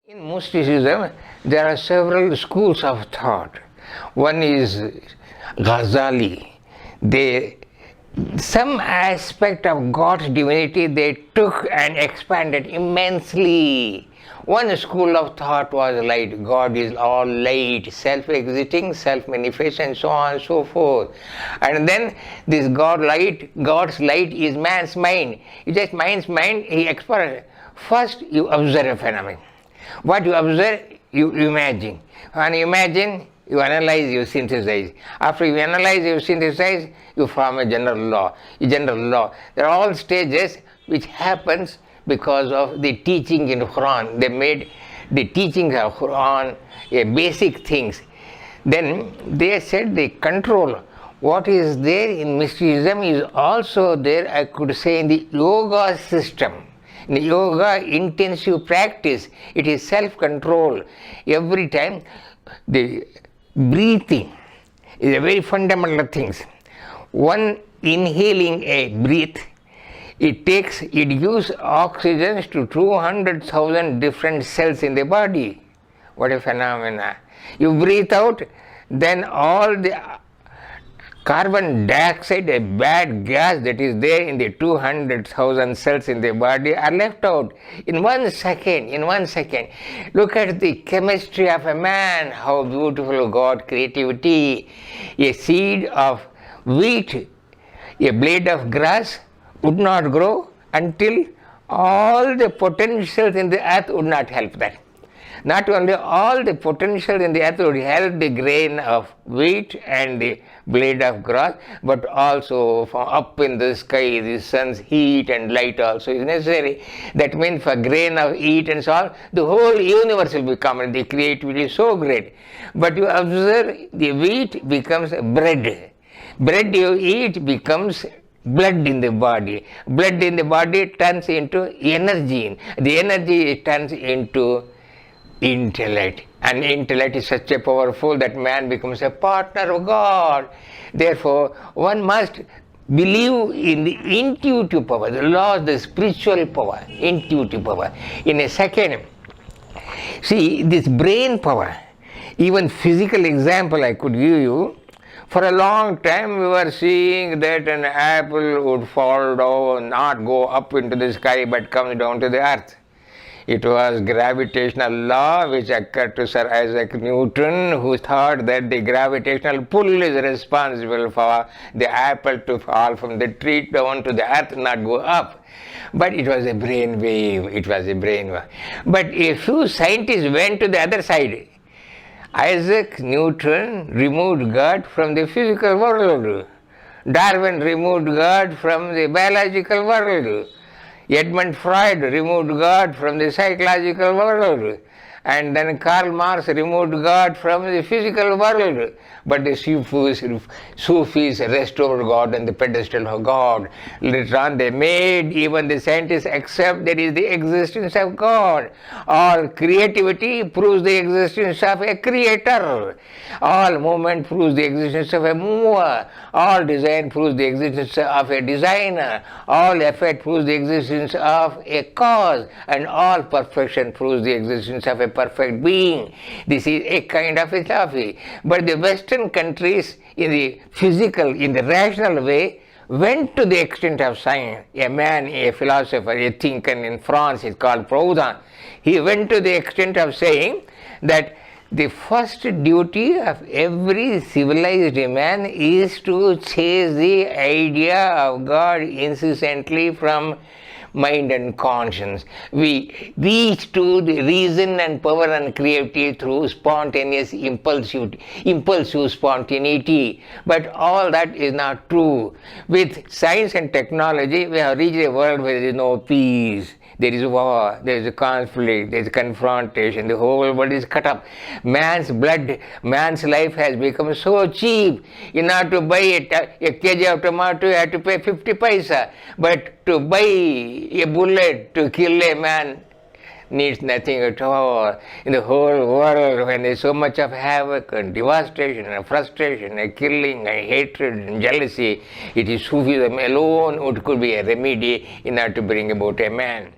In Mysticism, there are several schools of thought. One is Ghazali. Some aspect of God's divinity they took and expanded immensely. One school of thought was light. God is all light, self-existing, self-manifest, and so on and so forth. And then this God's light is man's mind. It's just man's mind, he expands. First, you observe a phenomenon. What you observe, you imagine. When you imagine, you analyze, you synthesize. After you analyze, you synthesize, you form a general law. There are all stages which happens because of the teaching in Quran. They made the teachings of Quran a basic things. Then they said the control. What is there in mysticism is also there, I could say, in the yoga system. In yoga intensive practice, it is self-control. Every time the breathing is a very fundamental thing. One inhaling a breath, it gives oxygen to 200,000 different cells in the body. What a phenomena. You breathe out, then all the carbon dioxide, a bad gas that is there in the 200,000 cells in the body are left out in 1 second. Look at the chemistry of a man, how beautiful God creativity. A seed of wheat, a blade of grass would not grow until all the potentials in the earth would not help that. Not only all the potential in the earth would help the grain of wheat and the blade of grass, but also from up in the sky, the sun's heat and light also is necessary. That means for grain of wheat and so on, the whole universe will become, the creativity is so great. But you observe, the wheat becomes bread. Bread you eat becomes blood in the body. Blood in the body turns into energy. The energy turns into intellect, and intellect is such a powerful that man becomes a partner of God. Therefore, one must believe in the intuitive power, the laws, the spiritual power, intuitive power. In a second, see this brain power, even physical example I could give you. For a long time we were seeing that an apple would fall down, not go up into the sky but come down to the earth. It was gravitational law which occurred to Sir Isaac Newton, who thought that the gravitational pull is responsible for the apple to fall from the tree down to the earth, not go up. But it was a brain wave. But a few scientists went to the other side. Isaac Newton removed God from the physical world. Darwin removed God from the biological world. Edmund Freud removed God from the psychological world, and then Karl Marx removed God from the physical world. But the Sufis restored God on the pedestal of God. Later on they made even the scientists accept there is the existence of God. All creativity proves the existence of a creator. All movement proves the existence of a mover. All design proves the existence of a designer. All effort proves the existence of a cause. And all perfection proves the existence of a perfect being. This is a kind of philosophy. But the Western countries in the physical, in the rational way, went to the extent of science. A man, a philosopher, a thinker in France is called Proudhon. He went to the extent of saying that the first duty of every civilized man is to chase the idea of God incessantly from mind and conscience. We reach to the reason and power and creativity through spontaneous impulsive spontaneity. But all that is not true. With science and technology, we have reached a world where there is no peace. There is war, there is a conflict, there is confrontation, the whole world is cut up. Man's blood, man's life has become so cheap. In order to buy a kg of tomato, you have to pay 50 paisa. But to buy a bullet to kill a man needs nothing at all. In the whole world, when there is so much of havoc and devastation and frustration and killing and hatred and jealousy, it is Sufism alone which could be a remedy in order to bring about a man.